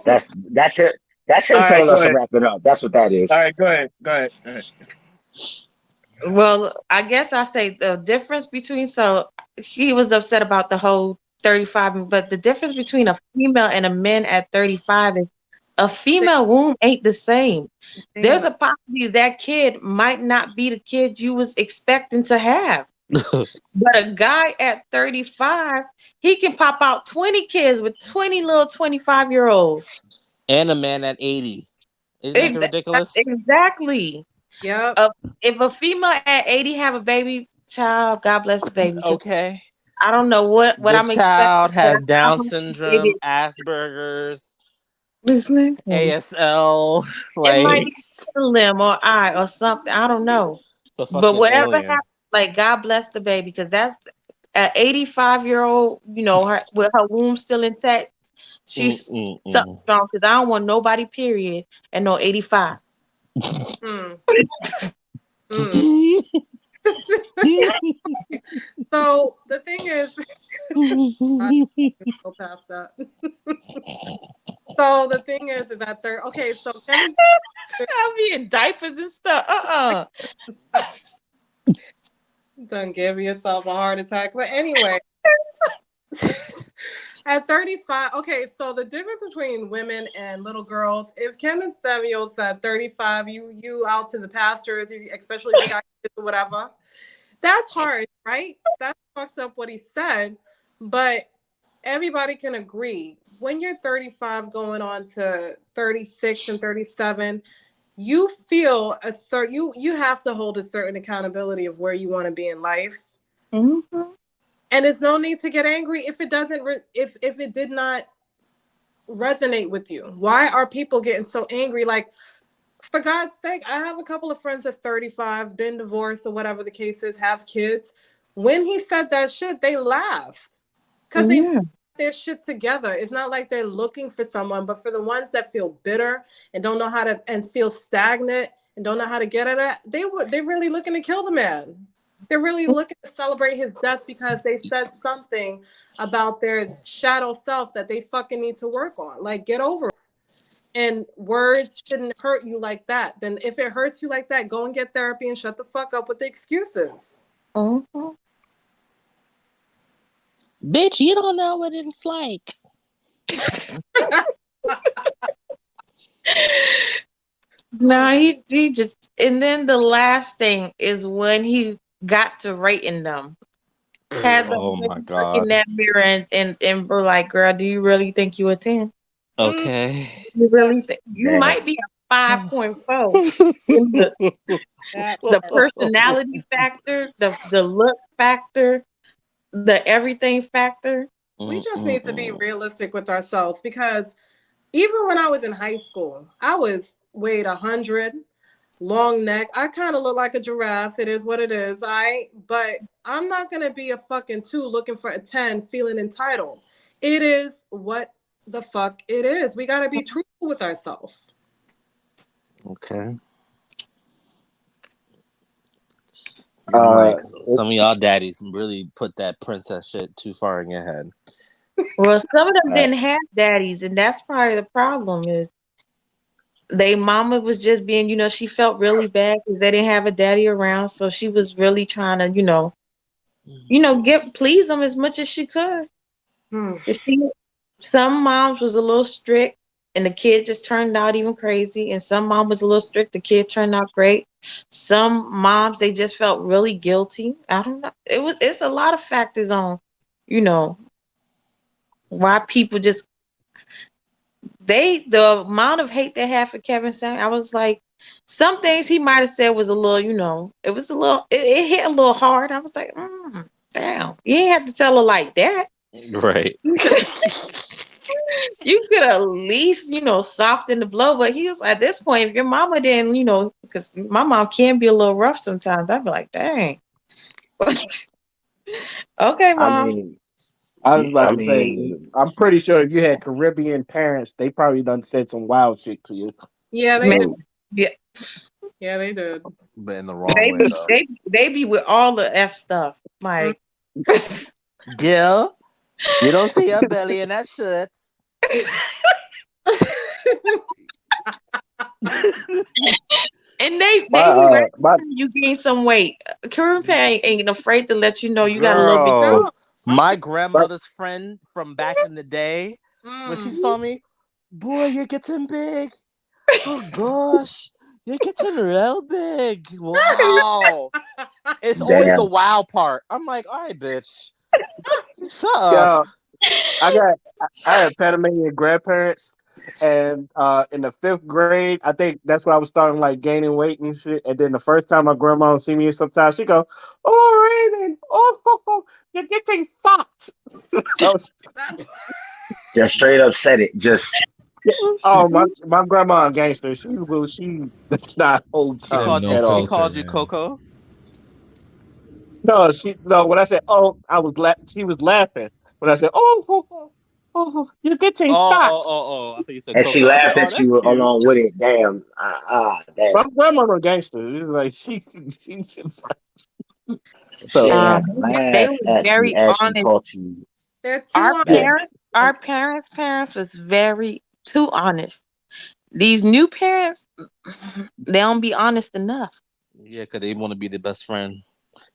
That's it. That's All him right, telling go us to ahead. wrap it up. That's what that All is. right, go ahead. Go ahead. All right. Well, I guess I say the difference between, so he was upset about the whole 35, but the difference between a female and a man at 35 is a female womb ain't the same. There's Damn a it. possibility that kid might not be the kid you was expecting to have. But a guy at 35, he can pop out 20 kids with 20 little 25-year-olds. And a man at 80. Isn't that ridiculous? Exactly. Yep. Uh, if a female at 80 have a baby child, God bless the baby. 'Cause Okay. I don't know what The I'm expecting, child but has I Down know the baby syndrome, is Asperger's, listening. ASL. It might Like, be a limb or eye or something. I don't know. the But fucking whatever alien. happens, like God bless the baby, because that's an 85-year-old, her with her womb still intact. She's something Mm-mm-mm. strong because I don't want nobody, period, and no 85. Hmm. Hmm. So the thing is, I go past that. So the thing is that they're okay. So Kevin I'll be in diapers and stuff. done give yourself a heart attack. But anyway, at 35, okay, so the difference between women and little girls, if Kim and Samuel said 35, you out to the pastures, especially if you got kids or whatever, that's hard, right? That's fucked up what he said. But everybody can agree when you're 35 going on to 36 and 37, you feel you have to hold a certain accountability of where you want to be in life. Mm-hmm. And there's no need to get angry if it doesn't if it did not resonate with you. Why are people getting so angry? Like, for God's sake, I have a couple of friends at 35, been divorced or whatever the case is, have kids. When he said that shit, they laughed because they Yeah. their shit together. It's not like they're looking for someone, but for the ones that feel bitter and don't know how to and feel stagnant and don't know how to get at it, they're really looking to kill the man. They're really looking to celebrate his death because they said something about their shadow self that they fucking need to work on. Like, get over it. And words shouldn't hurt you like that. Then if it hurts you like that, go and get therapy and shut the fuck up with the excuses. Mm-hmm. Bitch, you don't know what it's like. No, he just, and then the last thing is when he got to rating them. Had them Oh my look in god. that mirror and were like, girl, do you really think you a 10? Mm, Okay. You really think you Man, might be a 5.4 in that the part. personality factor, the look factor, the everything factor. We just need to be Mm-mm-mm. realistic with ourselves because even when I was in high school, I was weighed 100, long neck. I kind of look like a giraffe. It is what it is. But I'm not going to be a fucking 2 looking for a 10 feeling entitled. It is what the fuck it is. We got to be truthful with ourselves. Okay. I'm uh, like, some of y'all daddies really put that princess shit too far in your head. Well, some of them uh, didn't have daddies, and that's probably the problem is they mama was just being, she felt really bad because they didn't have a daddy around, so she was really trying to, get please them as much as she could. Hmm. And some moms was a little strict, and the kid just turned out even crazy, and some mom was a little strict, the kid turned out great. Some moms they just felt really guilty. I don't know. It's a lot of factors on, you know, why people just the amount of hate they had for Kevin Samuels. I was like, some things he might have said was a little, it was a little, it hit a little hard. I was like, damn, you ain't have to tell her like that. Right. You could at least, soften the blow. But he was at this point, if your mama didn't, because my mom can be a little rough sometimes. I'd be like, dang, okay, I mom. mean, I was I about to say, mean, I'm pretty sure if you had Caribbean parents, they probably done said some wild shit to you. Yeah, they Man, did. oh, yeah, Yeah, they did. But in the wrong they way be though. they be with all the F stuff. Mm. Like, Gil, you don't see your belly in that shirt. And they My be ready my to you gain some weight. Caribbean parent ain't afraid to let you know you got a little bit. Girl, Girl, my my sister. my, grandmother's friend from back in the day, when she Mm. saw me, boy, you're getting big. Oh gosh, you're getting real big. Wow. It's always the Damn. wow part. I'm like, all right, bitch, shut up. yo, I had Panamanian grandparents, and in the fifth grade, I think that's when I was starting like gaining weight and shit. And then the first time my grandma would see me, sometimes she go, "Oh, Raymond, oh, you're getting fat." I was, That- Just straight up said it. Just oh my grandma a gangster. She does not hold She And tongue called no you. at She all. filter, called you man. Coco. No. When I said, "Oh," she was laughing. When I said, you're getting fat." I think you said and she Coco. I said, laughed oh, at that's you cute. along with it. Damn. Damn. My grandma's a gangster. It's like she She so. ain't Um, have to they laugh were at you very as she honest. taught you They're too Our honest. better. parents, our parents was very too honest. These new parents, they don't be honest enough. Yeah, because they want to be the best friend,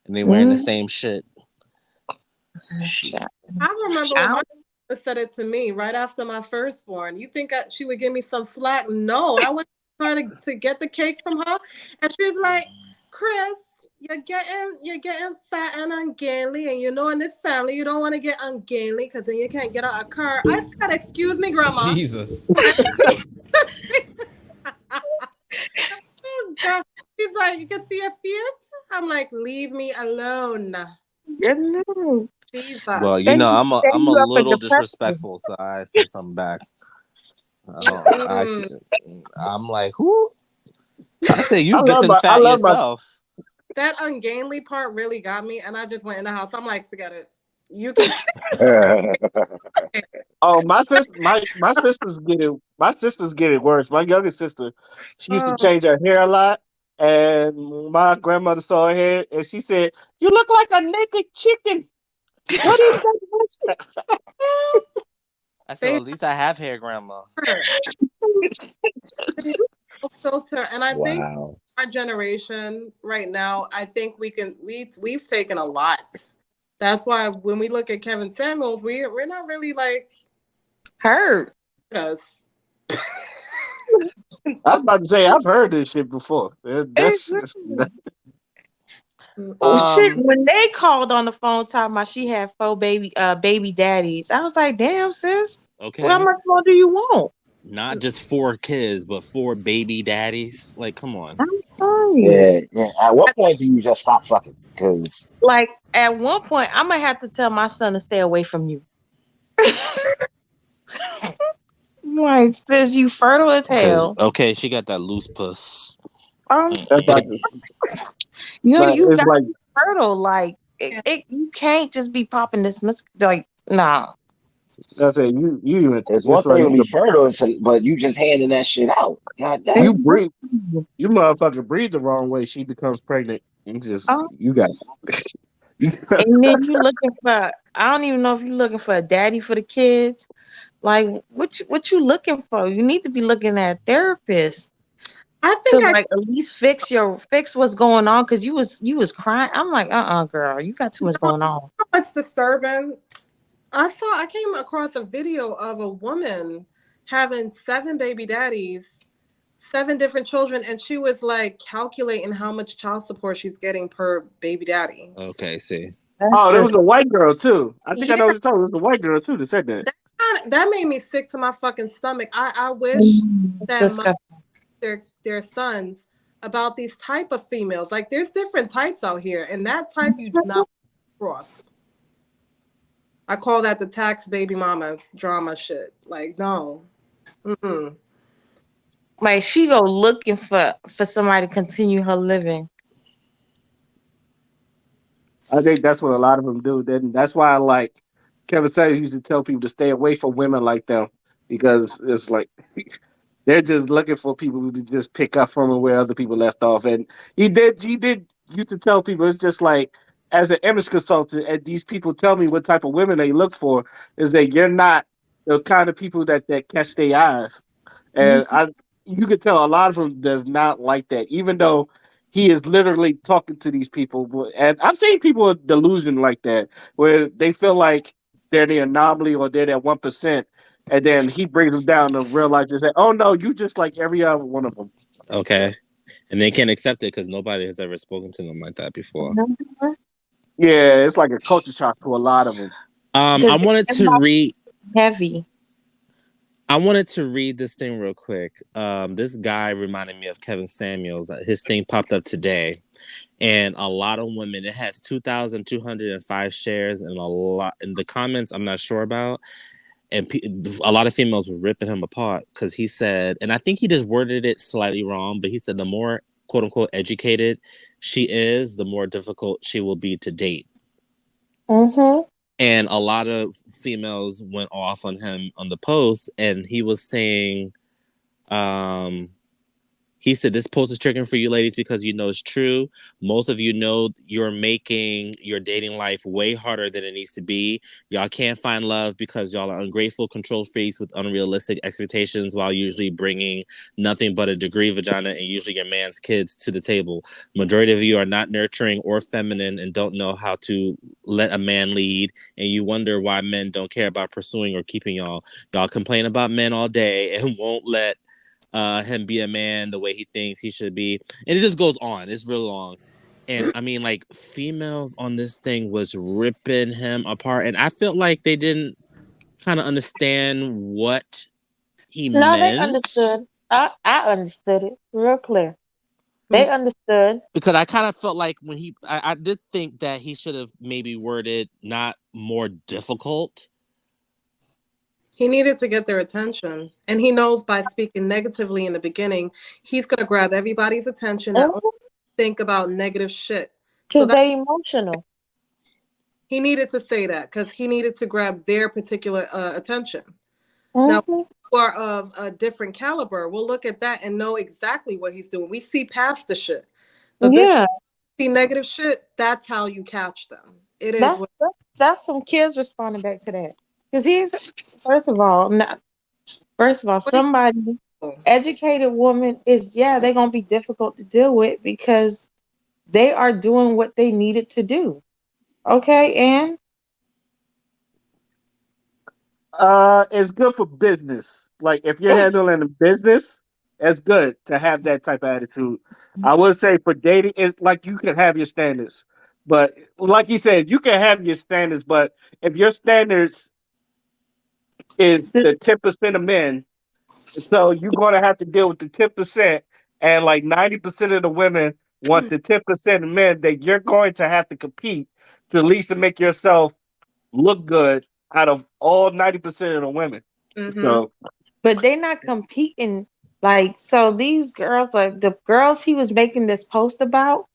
and they wearing the Mm, same shit. Shit. child. I remember when my Child. sister said it to me right after my firstborn. You think she would give me some slack? No, I went to her to get the cake from her, and she was like, "Chris, you're getting fat and ungainly, and you know in this family you don't want to get ungainly because then you can't get out a car." I said, "Excuse me, grandma." Jesus. Oh God. He's like, "You can see your feet." I'm like, "Leave me alone." You know, Jesus. Well, they set I'm a you up for little depression. disrespectful, so I say something back. I don't. Mm. I'm like, who? I say you getting I fat love my yourself. That ungainly part really got me, and I just went in the house. I'm like, forget it. You can. oh my sisters get it worse. My youngest sister, she used to Oh, change her hair a lot, and my grandmother saw her hair and she said, "You look like a naked chicken. What is that?" I said, well, they at least I have hair, grandma. hurt. They no filter, and I think Wow. our generation right now, I think we've taken a lot. That's why when we look at Kevin Samuels, we're not really like Hurt. us. I was about to say I've heard this shit before. That's Oh shit! Um, When they called on the phone talking about she had four baby daddies, I was like, "Damn, sis, well, how okay, much more do you want?" not just four kids, but four baby daddies. Like, come on. I'm telling you. Yeah, yeah. At what point do you just stop fucking? Because Like at one point, I might have to tell my son to stay away from you. Like, sis, you fertile as Because hell. okay, she got that loose puss. Um, like Mm-mm. you it's got like to be fertile. Like, you can't just be popping this. Like, nah. I said, you even it's one it's like thing to be fertile, but you just handing that shit out. God you damn. breathe you motherfucker breathe the wrong way, she becomes pregnant. You just Oh, you got and then you looking for. I don't even know if you're looking for a daddy for the kids. Like, what you looking for? You need to be looking at a therapist I to think I like at least fix what's going on because you was crying. I'm like, girl, you got too much know going on. what's disturbing. I came across a video of a woman having seven baby daddies, seven different children, and she was like calculating how much child support she's getting per baby daddy. Okay, see. That's oh, there just was a white girl too. I think I Yeah, know what you're talking about. It was a white girl too that said that. that made me sick to my fucking stomach. I wish that disgusting. their sons about these type of females. Like there's different types out here, and that type you do not cross. I call that the tax baby mama drama shit. Like no. Mm-mm. Like she go looking for somebody to continue her living. I think that's what a lot of them do. Then that's why I like Kevin Samuels used to tell people to stay away from women like them because it's like they're just looking for people to just pick up from where other people left off. And he did used to tell people it's just like as an image consultant, and these people tell me what type of women they look for is that you're not the kind of people that catch their eyes. and you could tell a lot of them does not like that, even though he is literally talking to these people. And I've seen people with delusion like that, where they feel like they're the anomaly or they're that 1%, and then he brings them down to realize and say, "Oh no, you just like every other one of them." Okay. And they can't accept it because nobody has ever spoken to them like that before. Yeah, it's like a culture shock to a lot of them. I Because wanted to read. heavy. I wanted to read this thing real quick. This guy reminded me of Kevin Samuels. His thing popped up today, and a lot of women. It has 2,205 shares, and a lot in the comments. I'm not sure about, and a lot of females were ripping him apart because he said, and I think he just worded it slightly wrong, but he said the more quote unquote educated she is, the more difficult she will be to date. Mm-hmm. And a lot of females went off on him on the post, and he was saying, um, he said, this post is triggering for you ladies because you know it's true. Most of you know you're making your dating life way harder than it needs to be. Y'all can't find love because y'all are ungrateful control freaks with unrealistic expectations while usually bringing nothing but a degree vagina and usually your man's kids to the table. Majority of you are not nurturing or feminine and don't know how to let a man lead. And you wonder why men don't care about pursuing or keeping y'all. Y'all complain about men all day and won't let him be a man the way he thinks he should be, and it just goes on. It's real long, and I mean, like females on this thing was ripping him apart, and I felt like they didn't kind of understand what he No, they meant understood. I understood it real clear. Me They too. understood. because I kind of felt like when I did think that he should have maybe worded not more difficult. He needed to get their attention. And he knows by speaking negatively in the beginning, he's going to grab everybody's attention and only think about negative shit. So Because that they emotional. he needed to say that because he needed to grab their particular attention. Now, Mm-hmm. who are of a different caliber, we'll look at that and know exactly what he's doing. We see past the shit. But bitch, Yeah, see negative shit, that's how you catch them. It is that's what that's some kids responding back to that. Because he's first of all, not first of all, what do somebody you educated woman is they're gonna be difficult to deal with because they are doing what they needed to do. Okay, and It's good for business. Like if you're handling a business, it's good to have that type of attitude. I would say for dating, it's like you can have your standards, but like you said, you can have your standards, but if your standards is the 10% of men, so you're gonna have to deal with the 10%, and like 90% of the women want the 10% of men that you're going to have to compete to at least to make yourself look good out of all 90% of the women. mm-hmm. So but they're not competing. Like, so these girls, like the girls he was making this post about,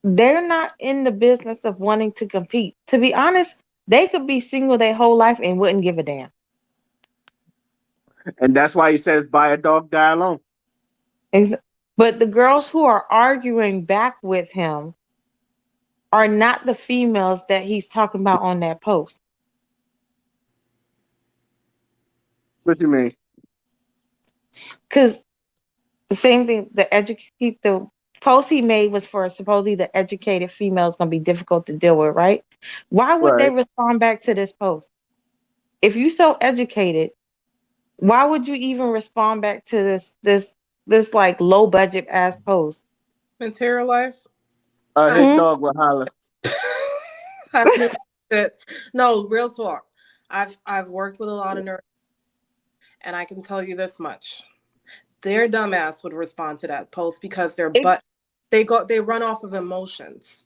they're not in the business of wanting to compete. To be honest, they could be single their whole life and wouldn't give a damn. and that's why he says buy a dog, die alone. Ex- But the girls who are arguing back with him are not the females that he's talking about on that post. What you mean? Because the same thing, the post he made was for supposedly the educated females gonna be difficult to deal with, right? Why would they Right. respond back to this post? If you so educated, why would you even respond back to this like low budget ass post? Material life. His Hmm? dog will holler. That's new shit. No, real talk. I've worked with a lot of nerds, and I can tell you this much: their dumbass would respond to that post because It, they run off of emotions.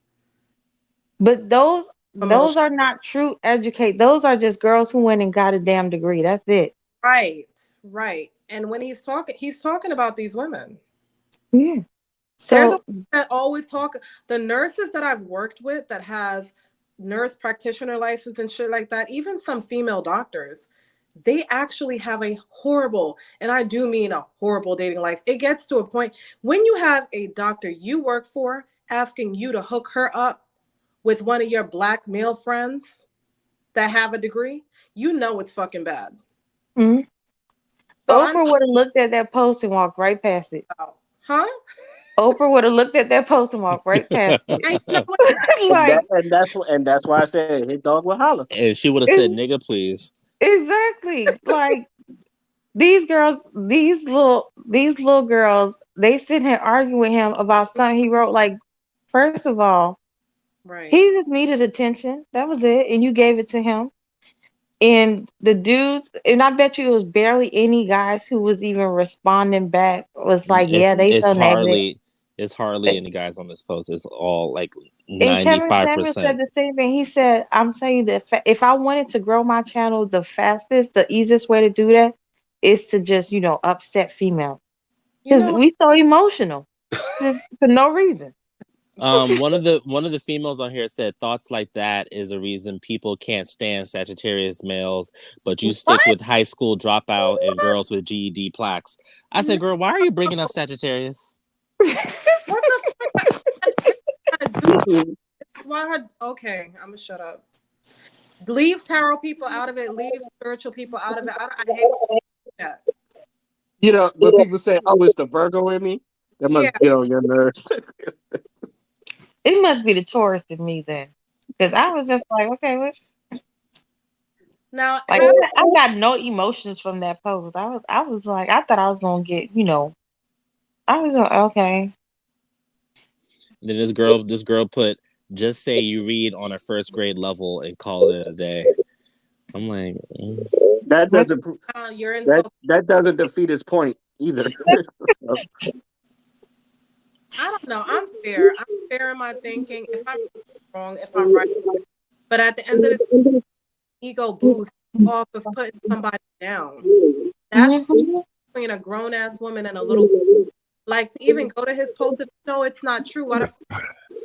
but those Emotion, are not true educate. Those are just girls who went and got a damn degree. That's it. right, right. And when he's talking about these women. Yeah. They're the So ones that always talk. The nurses that I've worked with that has nurse practitioner license and shit like that, even some female doctors, they actually have a horrible, and I do mean a horrible dating life. It gets to a point when you have a doctor you work for asking you to hook her up with one of your black male friends that have a degree, you know it's fucking bad. mhm. So I'm Oprah would have looked at that post and walked right past it. Huh? Oprah would have looked at that post and walked right past it. And you know what? Like And that's why I said his dog will holler. And she would have said, "Nigga, please." exactly. Like these girls, these little girls, they sit here arguing with him about something he wrote. Like, first of all, Right. he just needed attention. That was it, and you gave it to him. And the dudes, and I bet you it was barely any guys who was even responding back. Was like, It's yeah, they it's so negative. hardly it's hardly any guys on this post. It's all like And Kevin 95%. Samuel said the same thing. He said, "I'm telling you that if I wanted to grow my channel, the fastest, the easiest way to do that is to just, upset female You because know we so emotional for no reason." One of the females on here said thoughts like that is a reason people can't stand Sagittarius males, but you What? stick with high school dropout and girls with GED plaques. I said, girl, why are you bringing up Sagittarius? what the fuck? I do that. Why okay, I'm gonna shut up. Leave tarot people out of it. Leave spiritual people out of it. I hate that. When people say, "Oh, it's the Virgo in me," that Yeah. must get on your nerves. It must be the Taurus in me then, because I was just like, okay, what? Now, Like I got no emotions from that post. I was like, I thought I was gonna get, I was like, okay. And then this girl put, just say you read on a first grade level and call it a day. I'm like, That doesn't you're in. that doesn't defeat his point either. I don't know. I'm fair. I'm fair in my thinking. If I'm wrong, if I'm right, but at the end of the ego boost off of putting somebody down. That's Mhm. between a grown ass woman and a little. Like to even go to his post if you know it's not true. Why the fuck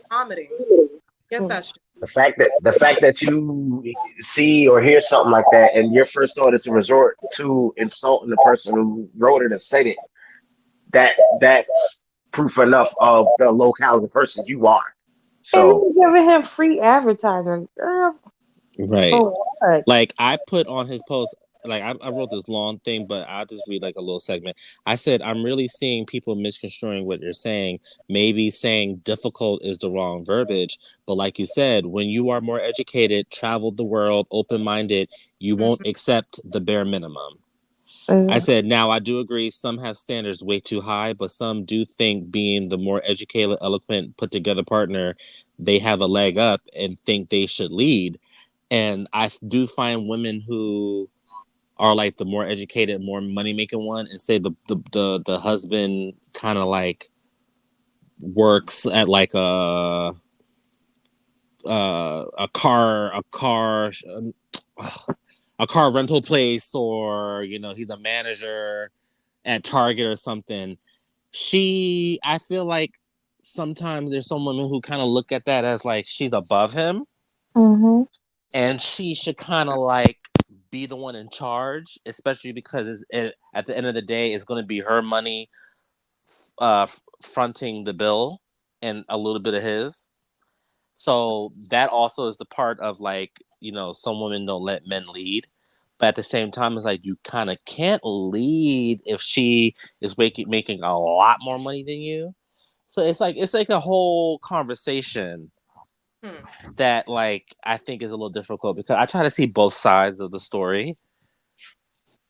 comedy? Get that shit. The fact that you see or hear something like that, and your first thought is to resort to insulting the person who wrote it and said it, that's proof enough of the low caliber person you are. And So you giving him free advertising, girl. right. For what? Like I put on his post, like I wrote this long thing, but I'll just read like a little segment. I said, I'm really seeing people misconstruing what you're saying. Maybe saying difficult is the wrong verbiage. But like you said, when you are more educated, traveled the world, open minded, you won't accept the bare minimum. I said, now I do agree some have standards way too high, but some do think being the more educated, eloquent, put together partner, they have a leg up and think they should lead. And I do find women who are like the more educated, more money making one, and say the husband kind of like works at like a car rental place, or he's a manager at Target or something. I feel like sometimes there's some women who kind of look at that as like she's above him, Mm-hmm. and she should kind of like be the one in charge, especially because at the end of the day, it's going to be her money fronting the bill and a little bit of his. So that also is the part of like, some women don't let men lead. But at the same time, it's like you kind of can't lead if she is making a lot more money than you. So it's like a whole conversation that like I think is a little difficult because I try to see both sides of the story,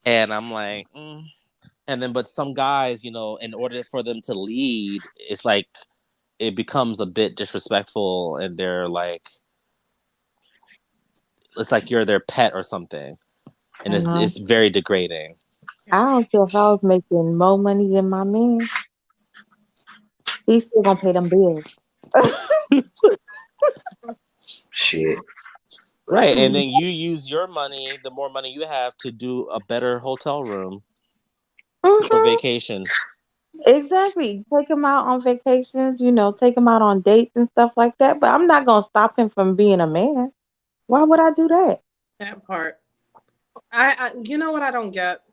and I'm like, and then but some guys, in order for them to lead, it's like it becomes a bit disrespectful, and they're like, it's like you're their pet or something, and I know. it's very degrading. I don't care if I was making more money than my man. He's still gonna pay them bills. shit. Right, and then you use your money, the more money you have, to do a better hotel room for Mhm. vacation. Exactly. Take him out on vacations, take him out on dates and stuff like that. But I'm not gonna stop him from being a man. Why would I do that? That part. You know what I don't get?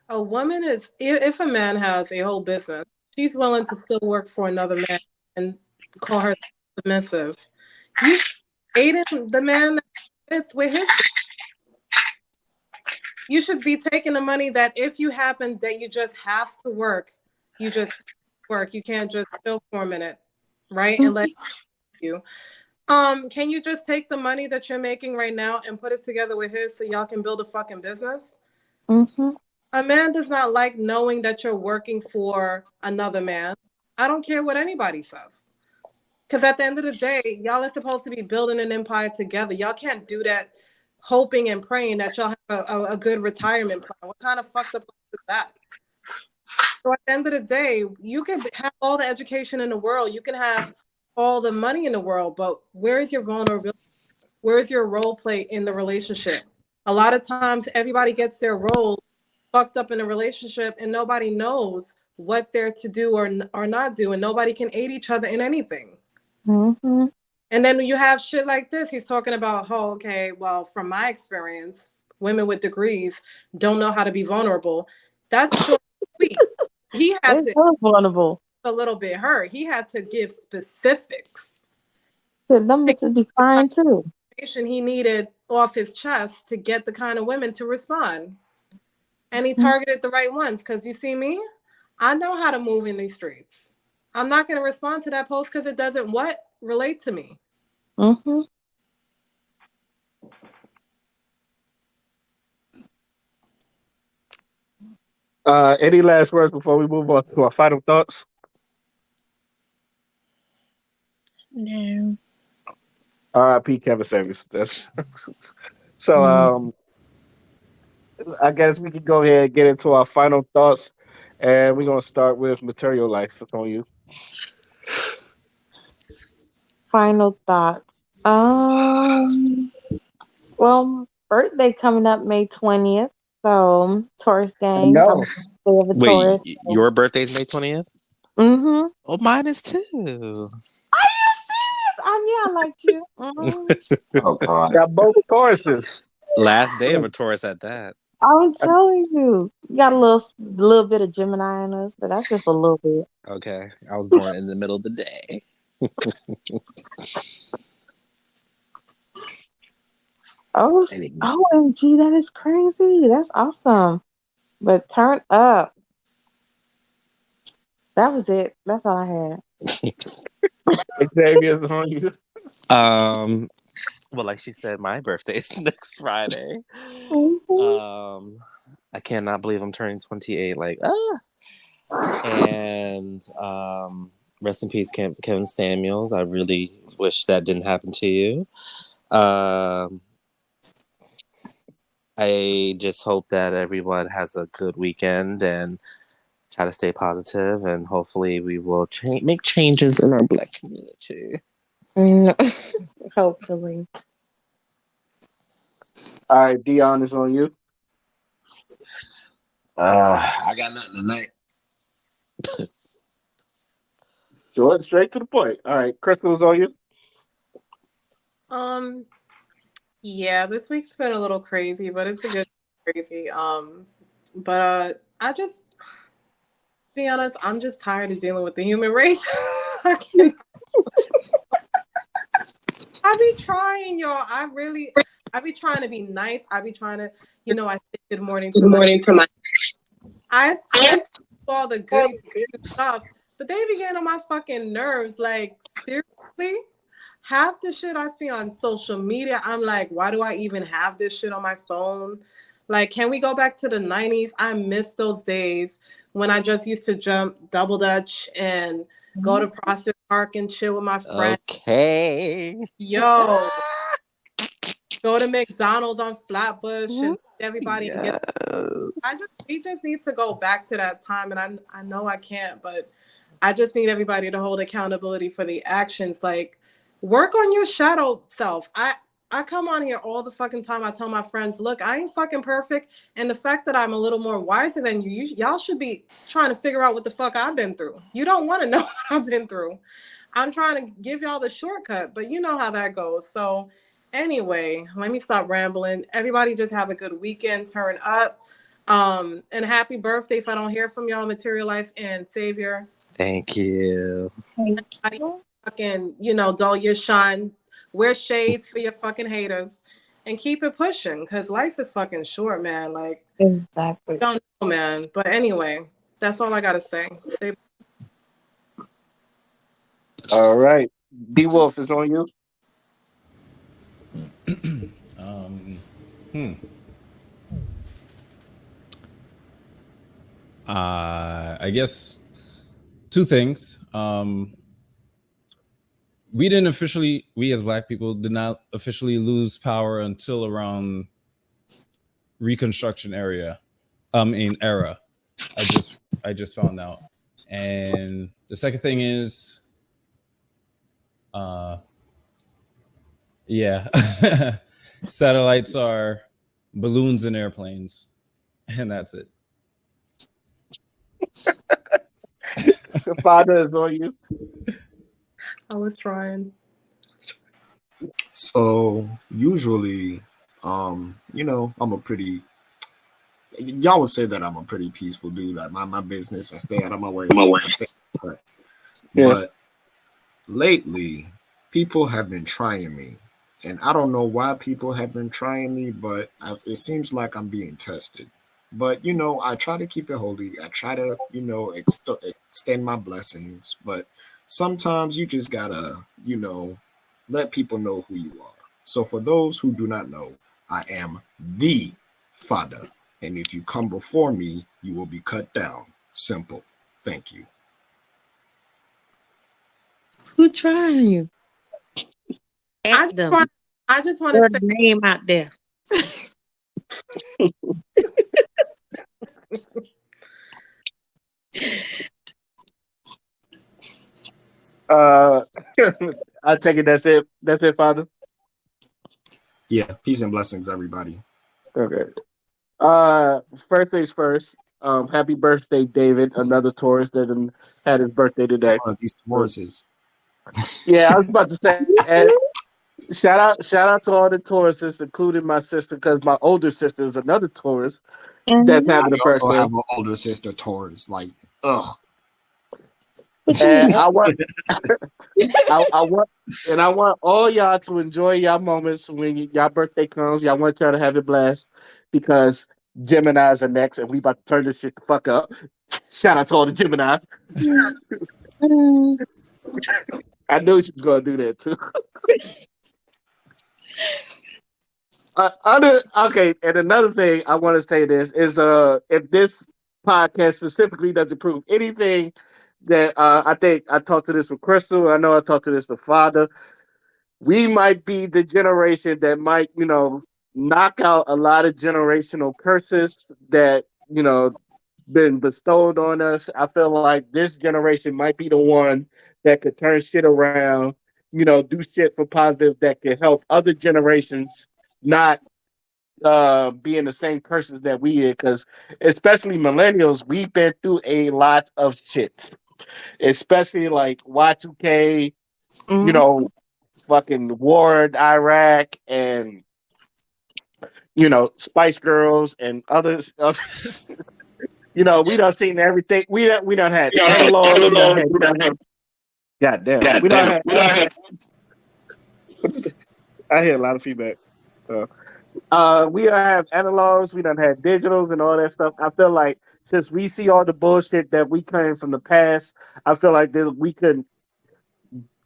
A woman is if a man has a whole business, she's willing to still work for another man and call her submissive. You should aid the man with his. You should be taking the money that if you happen that you just have to work, you just work. You can't just chill for a minute, right? And let you. Can you just take the money that you're making right now and put it together with his so y'all can build a fucking business? Mm-hmm. A man does not like knowing that you're working for another man. I don't care what anybody says. Because at the end of the day, y'all are supposed to be building an empire together. Y'all can't do that hoping and praying that y'all have a good retirement plan. What kind of fucked up life is that? So at the end of the day, you can have all the education in the world, you can have all the money in the world, but where is your vulnerability? Where is your role play in the relationship? A lot of times, everybody gets their role fucked up in a relationship, and nobody knows what they're to do or not do, and nobody can aid each other in anything. Mm-hmm. And then you have shit like this. He's talking about, oh, okay, well, from my experience, women with degrees don't know how to be vulnerable. That's short and sweet. He had It's to so vulnerable. a little bit hurt. He had to give specifics Them to get bitches be the kind crying too. of information he needed off his chest to get the kind of women to respond. And he targeted the right ones because you see me, I know how to move in these streets. I'm not going to respond to that post because it doesn't what relate to me. Mm-hmm. Any last words before we move on to our final thoughts? No. R.I.P. Kevin Samuels. That's so. I guess we can go ahead and get into our final thoughts, and we're gonna start with material life. It's on you. Final thought. Um. Well, birthday coming up May 20th. So Taurus I gang. I'm know. a bit of a Wait, Taurus. So. your birthday's May 20th? Mm-hmm. Oh, mine is too. Are you serious? I knew I liked you. Mm-hmm. Oh God. Got both Tauruses. Last day of a Taurus at that. I'm telling you, you got a little bit of Gemini in us, but that's just a little bit. Okay. I was born in the middle of the day. Oh, Anyway. OMG, that is crazy. That's awesome. But turn up. That was it. That's all I had. Xavier's on you. Um, well, like she said, my birthday is next Friday. Mhm. Um, I cannot believe I'm turning 28. Like, ah. And rest in peace, Kevin Samuels. I really wish that didn't happen to you. Um, I just hope that everyone has a good weekend and try to stay positive, and hopefully we will make changes in our Black community. Mm, hopefully. All right, Dion is on you. I got nothing tonight. Short, straight to the point. All right, Crystal's on you. Um, yeah, this week's been a little crazy, but it's a good crazy. But I just, to be honest, I'm just tired of dealing with the human race. I can I be trying, y'all. I be trying to be nice. I be trying to, I say good morning Good to my, morning to my. I do all the goody stuff, but they be getting on my fucking nerves. Like, seriously? Half the shit I see on social media, I'm like, why do I even have this shit on my phone? Like, can we go back to the 90s? I miss those days when I just used to jump double dutch and go to Prospect Park and chill with my friends. Okay. Yo, go to McDonald's on Flatbush and meet everybody and get. Yes. We just need to go back to that time, and I know I can't, but I just need everybody to hold accountability for the actions. Like, work on your shadow self. I come on here all the fucking time. I tell my friends, look, I ain't fucking perfect, and the fact that I'm a little more wiser than y'all should be trying to figure out what the fuck I've been through. You don't want to know what I've been through. I'm trying to give y'all the shortcut, but you know how that goes. So anyway, let me stop rambling. Everybody just have a good weekend. Turn up. And happy birthday if I don't hear from y'all, Material Life and Savior. Thank you. Thank Everybody you. fucking, dull your shine. Wear shades for your fucking haters. and keep it pushing because life is fucking short, man. Like, Exactly. don't know, man. But anyway, that's all I gotta say. Say All right. D Wolf is on you. Um, hmm. I guess two things. We as Black people did not officially lose power until around Reconstruction era. I just found out. And the second thing is, uh, yeah, satellites are balloons and airplanes, and that's it. Father is on you. I was trying. So usually, I'm a pretty. Y'all would say that I'm a pretty peaceful dude. I mind my business. I stay out of my way. I stay. Yeah. But lately, people have been trying me, and I don't know why people have been trying me, but it seems like I'm being tested. But I try to keep it holy. I try to, extend my blessings. But sometimes you just gotta, let people know who you are. So for those who do not know, I am the Father, and if you come before me, you will be cut down. Simple. Thank you. Who trying you? I At just them. want. I just want to Your say. name out there. Uh, I take it that's it. That's it, Father. Yeah, peace and blessings, everybody. Okay. Uh, First things first. Happy birthday, David. Another Taurus that had his birthday today. These So, Tauruses. yeah, I was about to say. And shout out to all the Tauruses, including my sister, because my older sister is another Taurus that's Mhm. I having a also birthday. have an older sister, Taurus. Like, ugh. But And you, I want, and I want all y'all to enjoy y'all moments when y'all birthday comes. Y'all want y'all to have it blast because Gemini's are next, and we about to turn this shit the fuck up. Shout out to all the Gemini. mm, I knew she was gonna do that too. Okay, and another thing I want to say this is if this podcast specifically doesn't prove anything that I think I talked to this with Crystal, I know I talked to this with Father. We might be the generation that might, knock out a lot of generational curses that, been bestowed on us. I feel like this generation might be the one that could turn shit around, do shit for positive that could help other generations not be in the same curses that we did. Because especially millennials, we've been through a lot of shit, especially like Y2K, you mm, know, fucking war in Iraq and Spice Girls and others. We done seen everything. We done had analog. We done had goddamn. We done had. I hear a lot of feedback. Uh, we done have analogs. We done had digitals and all that stuff. I feel like since we see all the bullshit that we claim from the past, I feel like we can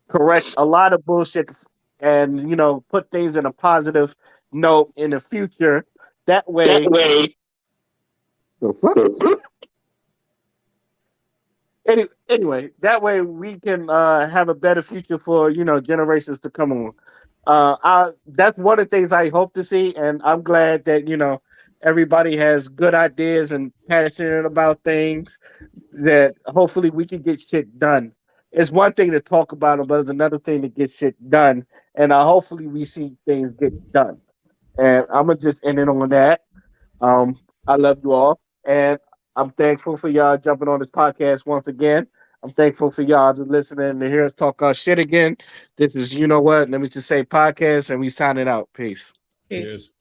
correct a lot of bullshit and put things in a positive note in the future. That way, anyway, that way we can have a better future for generations to come on. That's one of the things I hope to see, and I'm glad that everybody has good ideas and passionate about things. That hopefully we can get shit done. It's one thing to talk about them, but it's another thing to get shit done. And hopefully we see things get done. And I'm gonna just end it on that. I love you all, and I'm thankful for y'all jumping on this podcast once again. I'm thankful for y'all to listening to hear us talk our shit again. This is you know what? Let me just say podcast, and we signing out. Peace. Peace. Cheers.